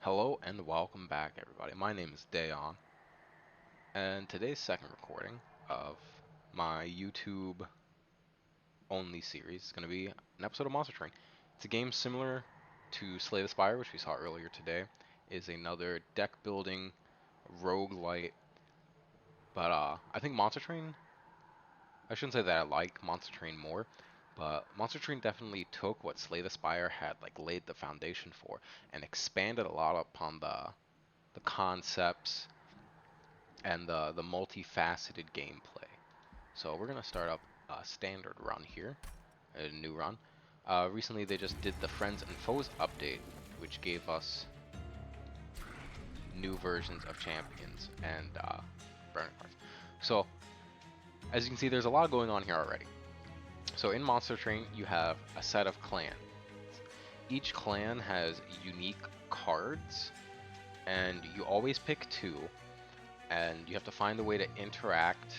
Hello and welcome back, everybody. My name is Dayon, and today's second recording of my YouTube only series is going to be an episode of Monster Train. It's a game similar to Slay the Spire, which we saw earlier today. Is another deck building roguelite, but I think Monster Train. I shouldn't say that I like Monster Train more, but Monster Train definitely took what Slay the Spire had laid the foundation for and expanded a lot upon the concepts and the multifaceted gameplay. So we're gonna start up a standard run here, a new run. Recently they just did the Friends and Foes update, which gave us new versions of champions and burning cards. So as you can see, there's a lot going on here already. So in Monster Train, you have a set of clans. Each clan has unique cards, and you always pick two, and you have to find a way to interact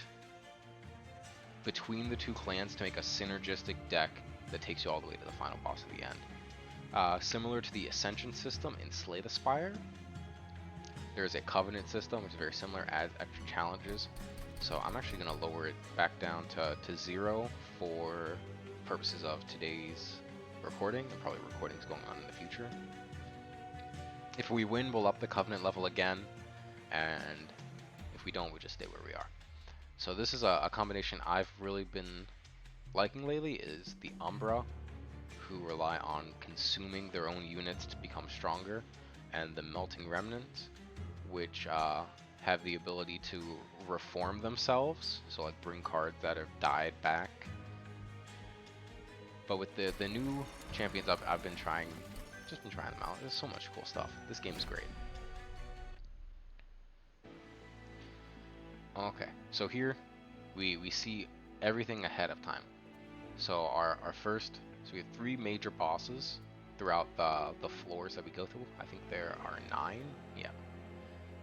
between the two clans to make a synergistic deck that takes you all the way to the final boss at the end. Similar to the Ascension system in Slay the Spire, there's a Covenant system which is very similar, adds extra challenges. So I'm actually going to lower it back down to 0 for purposes of today's recording, and probably recordings going on in the future. If we win, we'll up the Covenant level again, and if we don't, we'll just stay where we are. So this is a combination I've really been liking lately, is the Umbra, who rely on consuming their own units to become stronger, and the Melting Remnants, which have the ability to reform themselves, so like bring cards that have died back. But with the new champions I've been trying, just been trying them out. There's so much cool stuff. This game is great. Okay, so here we see everything ahead of time. So our first, so we have 3 major bosses throughout the floors that we go through. I think there are 9. Yeah.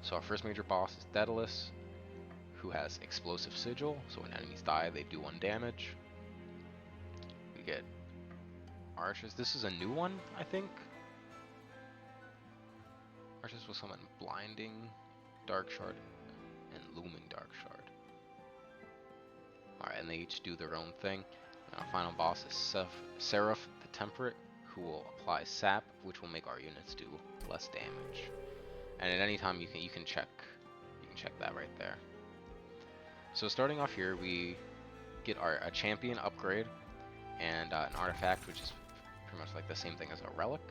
So our first major boss is Daedalus, who has Explosive Sigil. So when enemies die, they do 1 damage. We get Archers. This is a new one, I think. Archers will summon Blinding Dark Shard and Looming Dark Shard. Alright, and they each do their own thing. And our final boss is Seraph the Temperate, who will apply sap, which will make our units do less damage. And at any time you can check that right there. So starting off here, we get a champion upgrade and an artifact, which is pretty much like the same thing as a relic.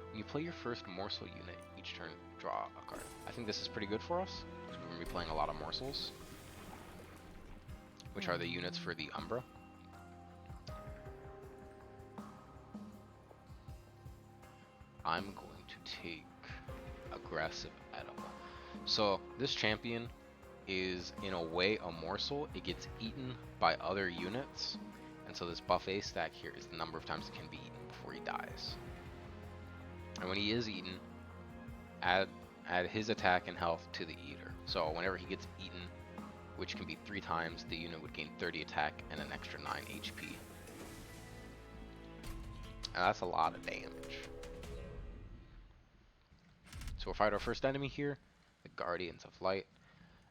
When you play your first morsel unit, each turn draw a card. I think this is pretty good for us, because we're going to be playing a lot of morsels, which are the units for the Umbra. I'm going to take Aggressive Edible. So this champion is in a way a morsel. It gets eaten by other units, and so this buffet stack here is the number of times it can be eaten before he dies. And when he is eaten, add his attack and health to the eater. So whenever he gets eaten, which can be 3 times, the unit would gain 30 attack and an extra 9 HP. And that's a lot of damage. So we'll fight our first enemy here, the Guardians of Light.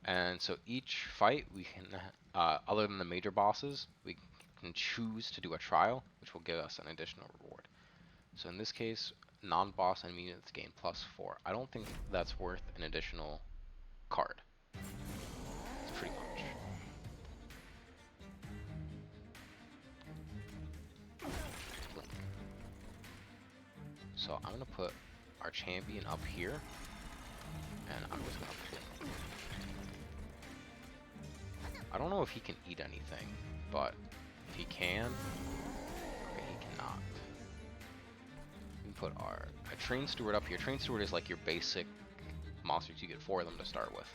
And so each fight we can, other than the major bosses, we can choose to do a trial, which will give us an additional reward. So in this case, non-boss enemy units gain +4. I don't think that's worth an additional card. It's pretty much. So I'm gonna put our champion up here, and I'm just gonna play. I don't know if he can eat anything, but if he can, okay, he cannot. We can put a Train Steward up here. Train Steward is like your basic monsters. You get 4 of them to start with.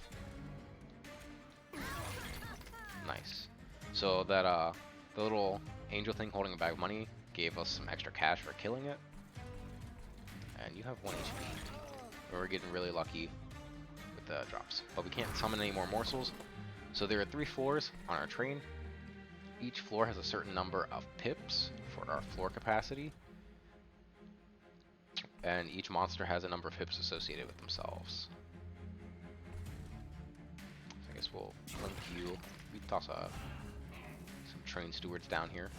Nice. So that the little angel thing holding a bag of money gave us some extra cash for killing it. And you have 1 HP. We're getting really lucky with the drops. But we can't summon any more morsels. So there are 3 floors on our train. Each floor has a certain number of pips for our floor capacity. and each monster has a number of hits associated with themselves. So I guess we'll link you. We toss some train stewards down here.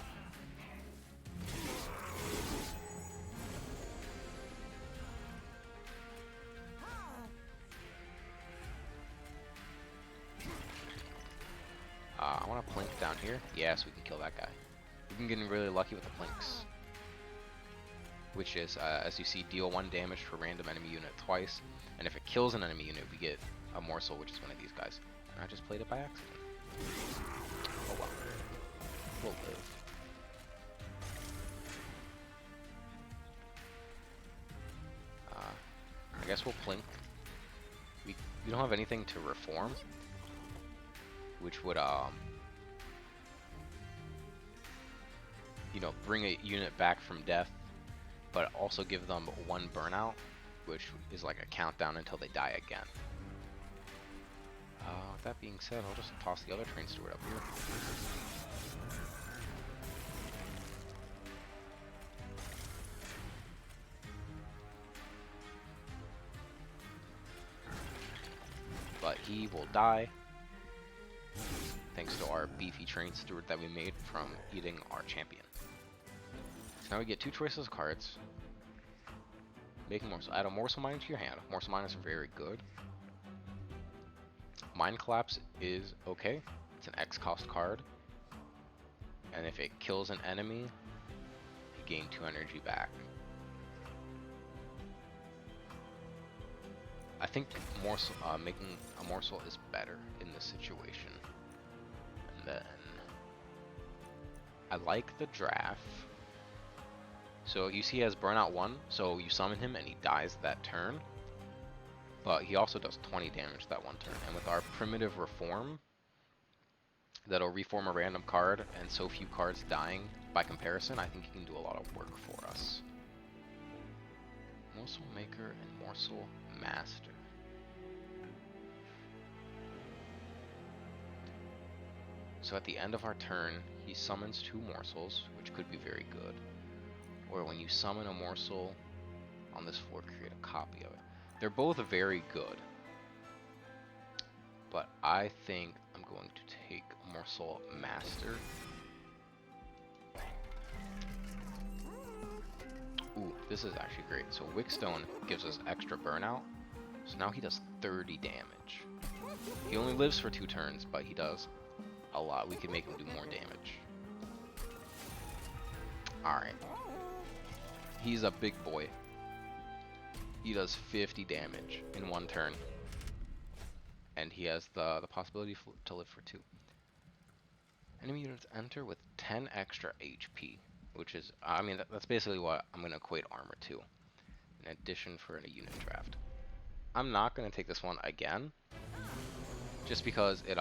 I want to plink down here. Yes, we can kill that guy. We've been getting really lucky with the plinks. Which is, as you see, deal 1 damage to a random enemy unit twice. And if it kills an enemy unit, we get a morsel, which is one of these guys. And I just played it by accident. Oh well. We'll live. I guess we'll plink. We don't have anything to reform, which would you know, bring a unit back from death, but also give them 1 burnout, which is like a countdown until they die again. With that being said, I'll just toss the other train steward up here. But he will die, thanks to our beefy train steward that we made from eating our champion. So now we get 2 choices of cards. Make a morsel. Add a morsel mine to your hand. Morsel mine is very good. Mine collapse is okay. It's an X cost card. And if it kills an enemy, you gain 2 energy back. I think morsel, making a morsel is better in this situation. And then I like the draft. So you see he has burnout 1, so you summon him and he dies that turn. But he also does 20 damage that one turn. And with our primitive reform, that'll reform a random card, and so few cards dying by comparison, I think he can do a lot of work for us. Morsel Maker and Morsel Master. So at the end of our turn, he summons 2 morsels, which could be very good. Or when you summon a morsel on this floor, create a copy of it. They're both very good. But I think I'm going to take Morsel Master. Ooh, this is actually great. So Wickstone gives us extra burnout. So now he does 30 damage. He only lives for 2 turns, but he does a lot. We could make him do more damage. Alright. He's a big boy. He does 50 damage in 1 turn. And he has the possibility to live for 2. Enemy units enter with 10 extra HP, which is, I mean, that's basically what I'm going to equate armor to, in addition for a unit draft. I'm not going to take this one again, just because it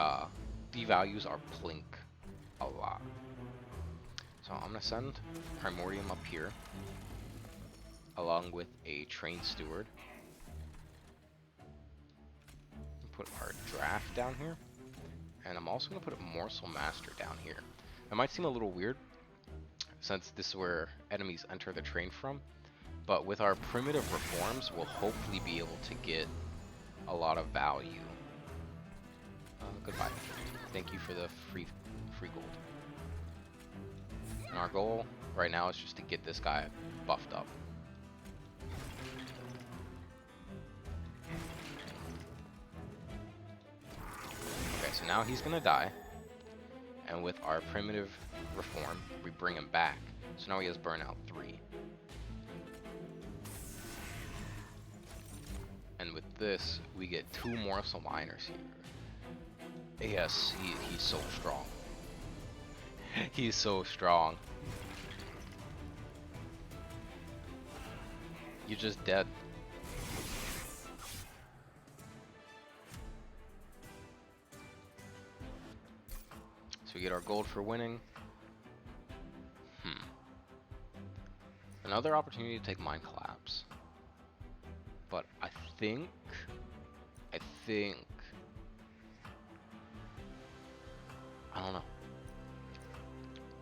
devalues our plink a lot. So I'm going to send Primordium up here, along with a train steward. Put our draft down here, and I'm also going to put a Morsel Master down here. That might seem a little weird, since this is where enemies enter the train from, but with our primitive reforms, we'll hopefully be able to get a lot of value. Goodbye. Thank you for the free gold. And our goal right now is just to get this guy buffed up. Okay, so now he's gonna die, and with our primitive reform, we bring him back. So now he has burnout 3. And with this, we get 2 morsel miners here. Yes, he's so strong. He's so strong. You're just dead. So we get our gold for winning. Another opportunity to take Mind Collapse. But I think I don't know.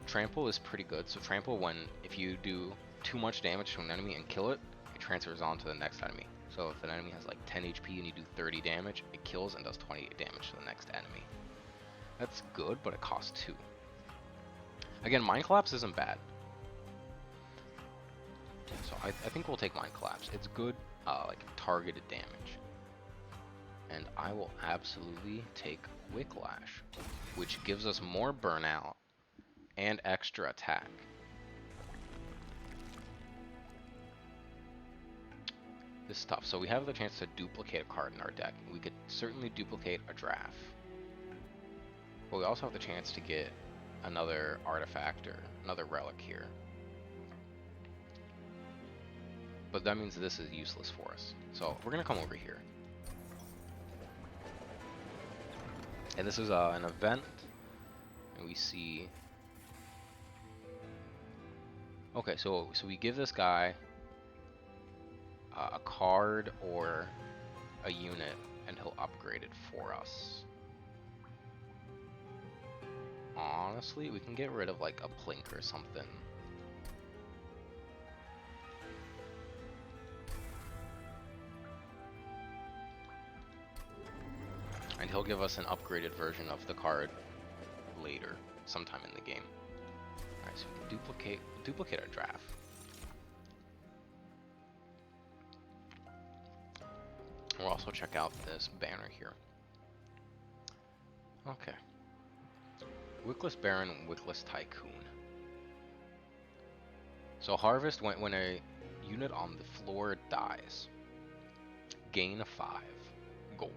Trample is pretty good. So trample, if you do too much damage to an enemy and kill it, it transfers on to the next enemy. So if an enemy has like 10 HP and you do 30 damage, it kills and does 28 damage to the next enemy. That's good, but it costs 2. Again, Mind Collapse isn't bad. So I think we'll take Mind Collapse. It's good, like targeted damage. And I will absolutely take Whiplash, which gives us more burnout and extra attack. This is tough. So we have the chance to duplicate a card in our deck. We could certainly duplicate a draft. But we also have the chance to get another artifact or another relic here. But that means this is useless for us. So we're going to come over here. And this is an event. And we see... Okay, so we give this guy a card or a unit, and he'll upgrade it for us. Honestly, we can get rid of like a Plink or something. And he'll give us an upgraded version of the card later, sometime in the game. Alright, so we can duplicate our draft. We'll also check out this banner here. Okay. Wickless Baron, Wickless Tycoon. So harvest when a unit on the floor dies. Gain 5 gold.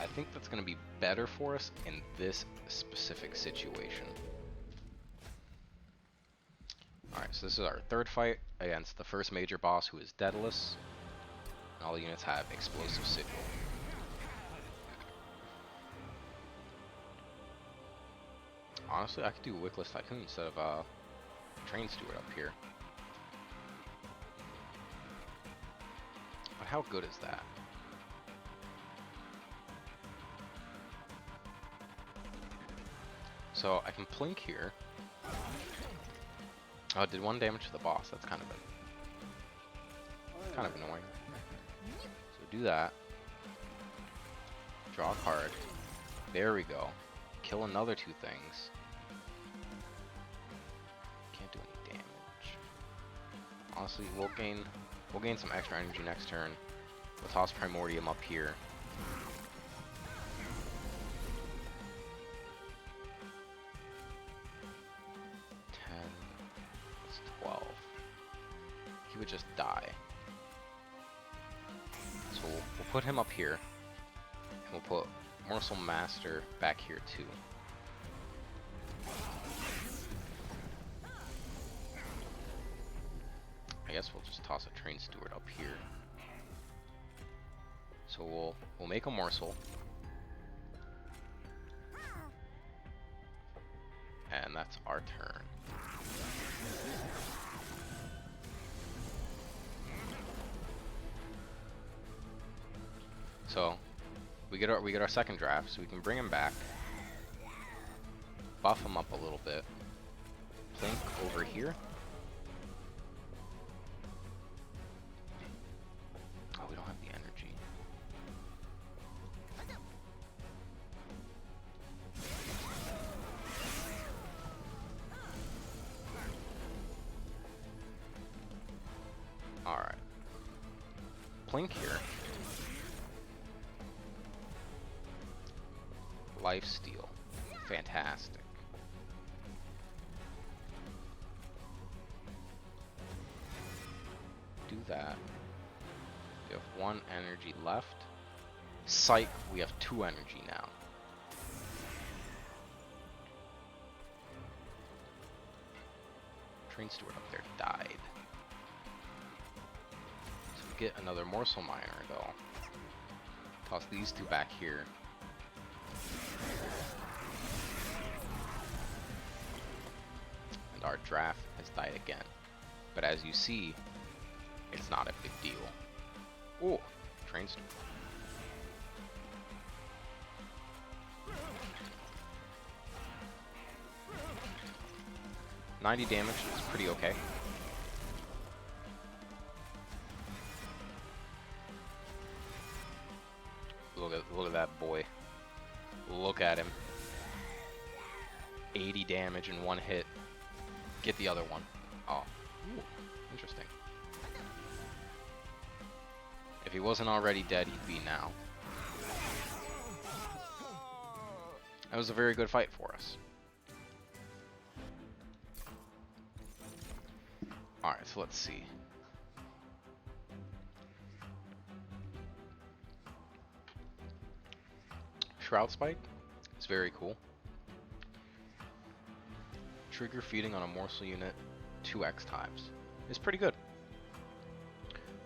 I think that's going to be better for us in this specific situation. Alright, so this is our third fight against the first major boss, who is Daedalus. All the units have explosive sigil. Honestly, I could do Wickless Tycoon instead of Train Steward up here. But how good is that? So I can Plink here. Oh, it did 1 damage to the boss. That's kind of annoying. So do that. Draw a card. There we go. Kill another 2 things. Can't do any damage. Honestly, we'll gain some extra energy next turn. We'll toss Primordium up here. It's 12. He would just die. So we'll put him up here. And we'll put Morsel Master back here too. I guess we'll just toss a Train Steward up here. So we'll make a Morsel. And that's our turn. So we get our second draft, so we can bring him back, buff him up a little bit, Plink over here. Oh, we don't have the energy. All right, Plink here. Lifesteal. Fantastic. Do that. We have 1 energy left. Psych, we have 2 energy now. Train Steward up there died. So we get another Morsel Miner though. Toss these 2 back here. And our draft has died again. But as you see, it's not a big deal. Oh, Train Steward. $90 damage is pretty okay. look at that boy. Look at him. 80 damage in one hit. Get the other one. Oh, ooh, interesting. If he wasn't already dead, he'd be now. That was a very good fight for us. Alright, so let's see. Shroud Spike is very cool. Trigger feeding on a morsel unit 2x times. It's pretty good.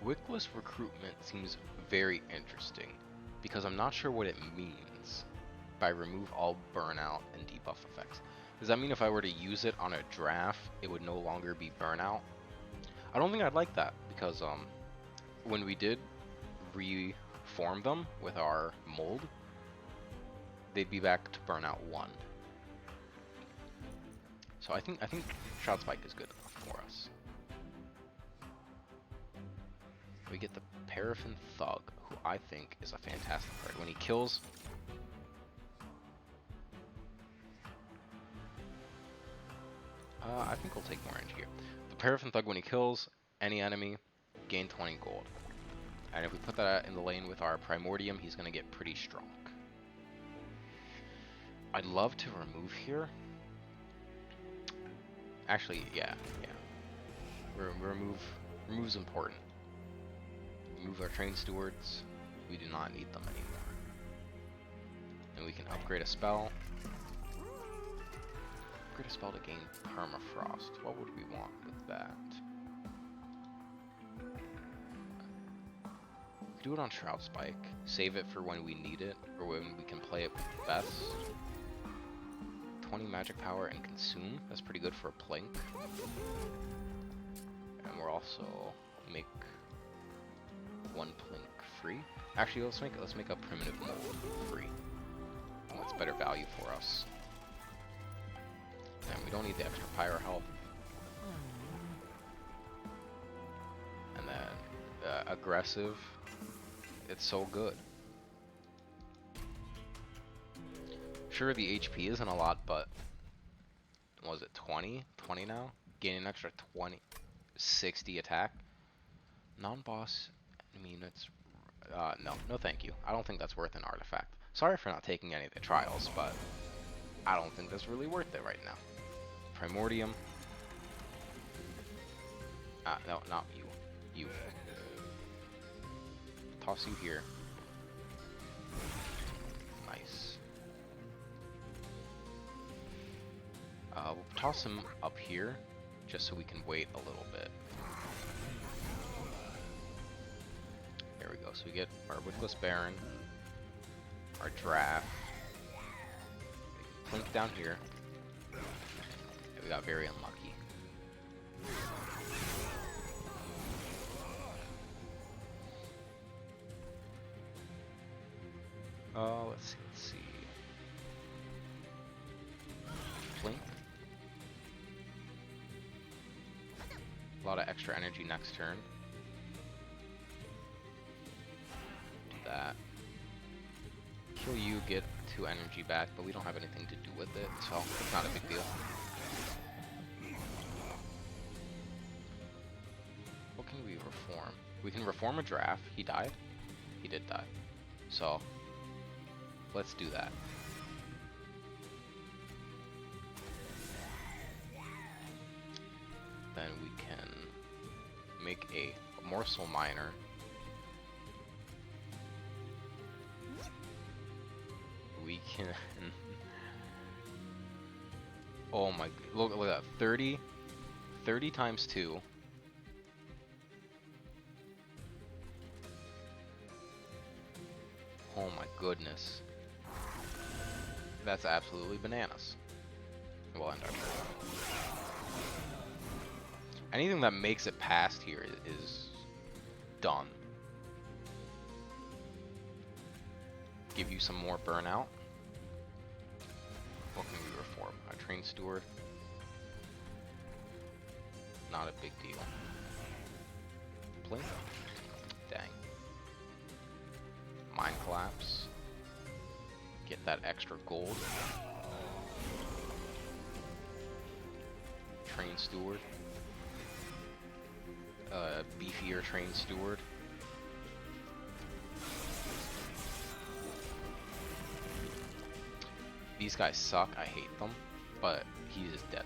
Wickless recruitment seems very interesting because I'm not sure what it means by remove all burnout and debuff effects. Does that mean if I were to use it on a draft, it would no longer be burnout? I don't think I'd like that because when we did reform them with our mold, they'd be back to burnout 1. So I think Shroud Spike is good enough for us. We get the Paraffin Thug, who I think is a fantastic card. When he kills, I think we'll take more energy here. The Paraffin Thug, when he kills any enemy, gain 20 gold. And if we put that in the lane with our Primordium, he's going to get pretty strong. I'd love to remove here. Actually, yeah. Remove's important. Remove our Train Stewards. We do not need them anymore. And we can upgrade a spell. Upgrade a spell to gain Permafrost. What would we want with that? Do it on Shroud Spike. Save it for when we need it, or when we can play it with best. 20 magic power and consume. That's pretty good for a Plink. And we'll also make one Plink free. Actually, let's make a primitive mold free. That's better value for us. And we don't need the extra pyro health. And then aggressive. It's so good. Sure, the HP isn't a lot, but what was it, 20? 20 now? Gain an extra 20, 60 attack. Non-boss enemy units. No thank you. I don't think that's worth an artifact. Sorry for not taking any of the trials, but I don't think that's really worth it right now. Primordium. No, not you. You. Toss you here. Nice. We'll toss him up here, just so we can wait a little bit. There we go. So we get our Wickless Baron, our draft. Plink down here. And we got very unlucky. Let's see. Plink. A lot of extra energy next turn. Do that. Kill you, get 2 energy back, but we don't have anything to do with it, so it's not a big deal. What can we reform? We can reform a draft. He died? He did die. So, let's do that. Then we can make a morsel miner. We can oh my, look at that. 30 times 2. Oh my goodness. That's absolutely bananas. We'll end our turn. Anything that makes it past here is done. Give you some more burnout. What can we reform? Our Train Steward. Not a big deal. Plink. Dang. Mind Collapse. that extra gold. Train steward. Beefier train steward. These guys suck, I hate them, but he is dead.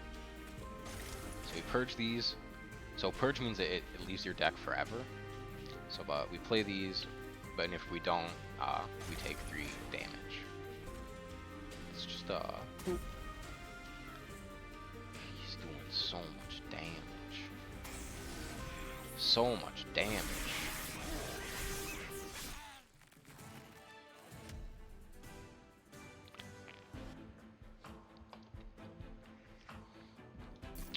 So we purge these. So purge means that it leaves your deck forever. So but we play these, but if we don't, we take 3 damage. It's just he's doing so much damage. So much damage.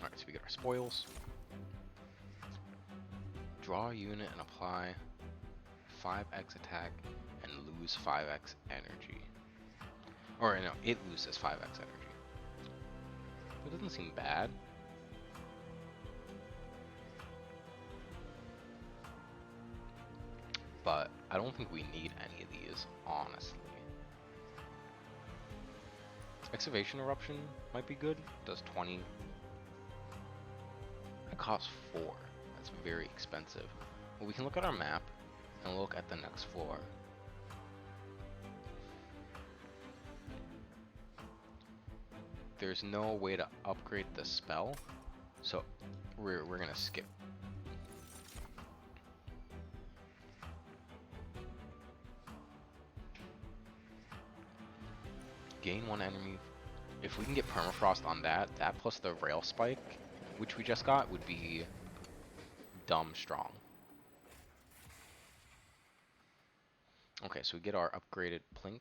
Alright, so we get our spoils. Draw a unit and apply 5x attack and lose 5x energy. Or no, it loses 5x energy. That doesn't seem bad. But I don't think we need any of these, honestly. Excavation Eruption might be good. Does 20. It costs 4. That's very expensive. Well, we can look at our map and look at the next floor. There's no way to upgrade the spell, so we're gonna skip. Gain 1 enemy. If we can get permafrost on that plus the rail spike, which we just got, would be dumb strong. Okay, so we get our upgraded Plink.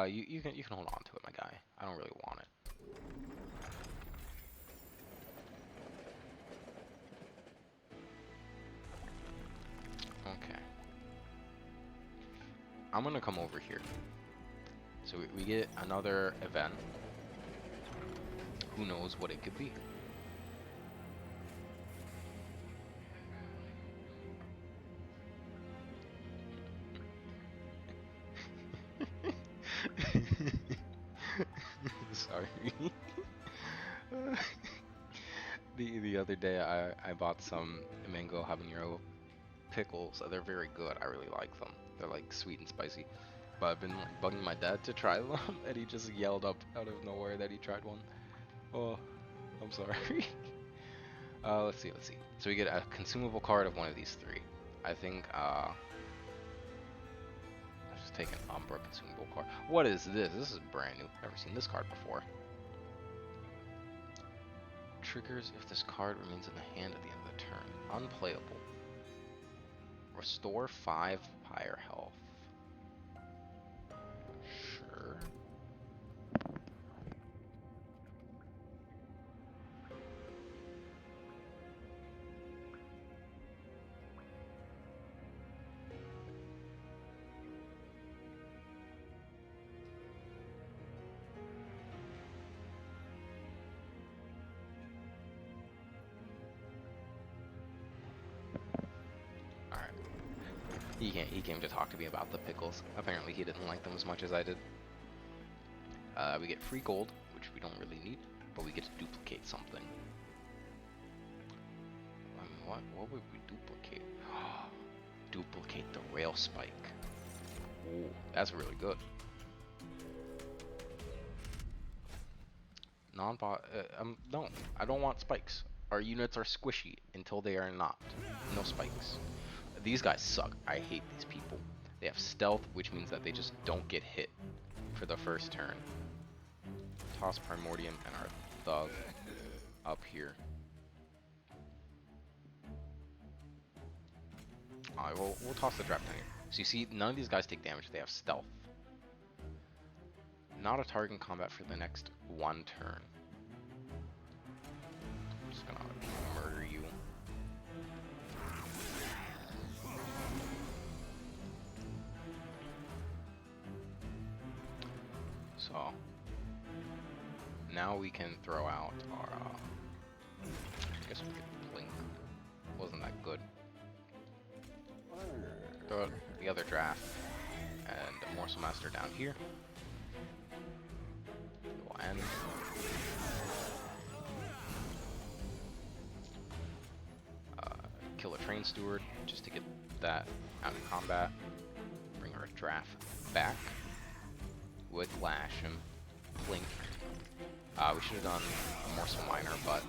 You can hold on to it, my guy. I don't really want it. Okay. I'm gonna come over here. So we get another event. Who knows what it could be? Sorry. The other day I bought some mango habanero pickles. They're very good. I really like them. They're like sweet and spicy. But I've been like bugging my dad to try them, and he just yelled up out of nowhere that he tried one. Oh, I'm sorry. Let's see. So we get a consumable card of one of these 3. I think let's just take an Umbra consumable card. What is this? This is brand new. Never seen this card before. Triggers if this card remains in the hand at the end of the turn. Unplayable. Restore 5 fire health. Sure. He came to talk to me about the pickles. Apparently he didn't like them as much as I did. We get free gold, which we don't really need, but we get to duplicate something. What would we duplicate? Duplicate the rail spike. Ooh, that's really good. Non-bot. No, I don't want spikes. Our units are squishy until they are not. No spikes. These guys suck. I hate these people. They have stealth, which means that they just don't get hit for the first turn. Toss Primordium and our Thug up here. Alright, we'll toss the Drop down here. So you see, none of these guys take damage. They have stealth. Not a target in combat for the next 1 turn. I'm just gonna murder you. So now we can throw out our I guess we could blink. Wasn't that good? throw out the other draft, and a Morsel Master down here. It will end. Kill a Train Steward just to get that out of combat. Bring our draft back. Whiplash him. Blink. We should have done a Morsel Miner, but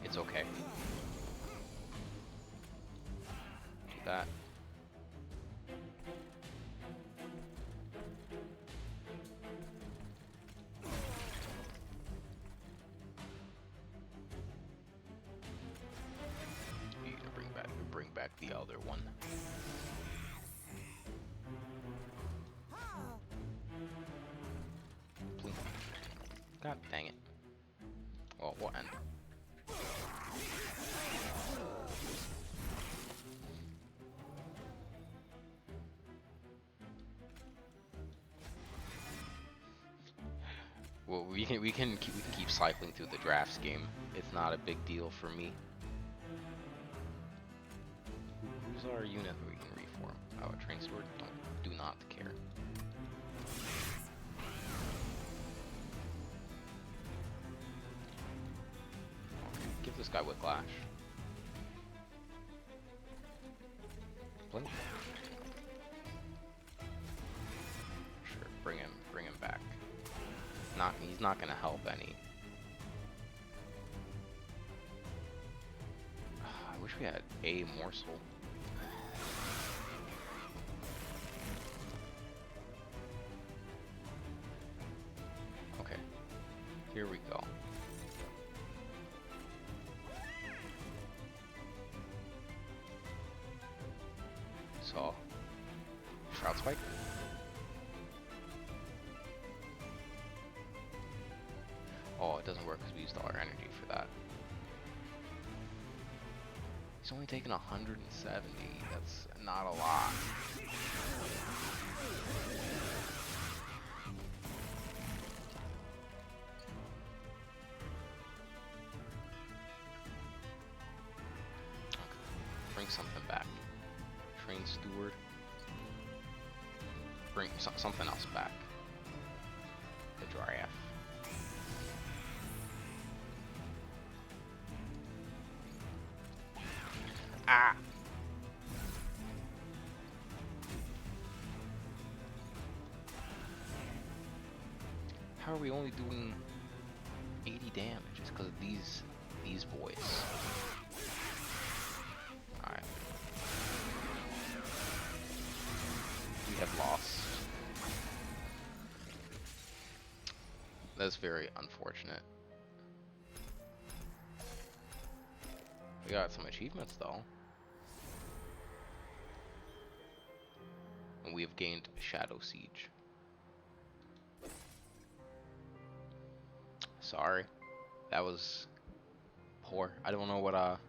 it's okay. Do that. You can bring back the other one. Blink. God dang it. Well, we'll end. Well, we can keep cycling through the drafts game. It's not a big deal for me. Who's our unit that we can reform? Oh, a Train Steward? Do not care. Okay, give this guy Whiplash. Blink. Sure, bring him back. He's not gonna help any. I wish we had a morsel. Okay, here we go. So, Shroud Spike. Oh, it doesn't work because we used all our energy for that. He's only taking 170. That's not a lot. Okay. Bring something back. Train Steward. Bring something else back. The Dryaf. Ah! How are we only doing 80 damage? It's because of these boys. Alright. We have lost. That's very unfortunate. We got some achievements though. And we have gained Shadow Siege. Sorry. That was poor. I don't know what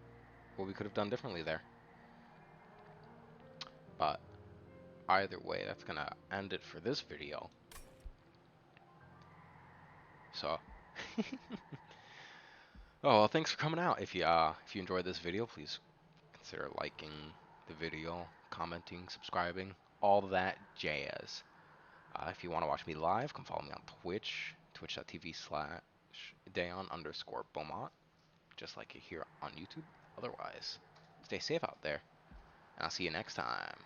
we could have done differently there. But either way, that's gonna end it for this video. So oh well, thanks for coming out. If you enjoyed this video, please consider liking the video, commenting, subscribing, all that jazz. If you want to watch me live, come follow me on Twitch, twitch.tv/Dayon_Beaumont, just like here on YouTube. Otherwise, stay safe out there, and I'll see you next time.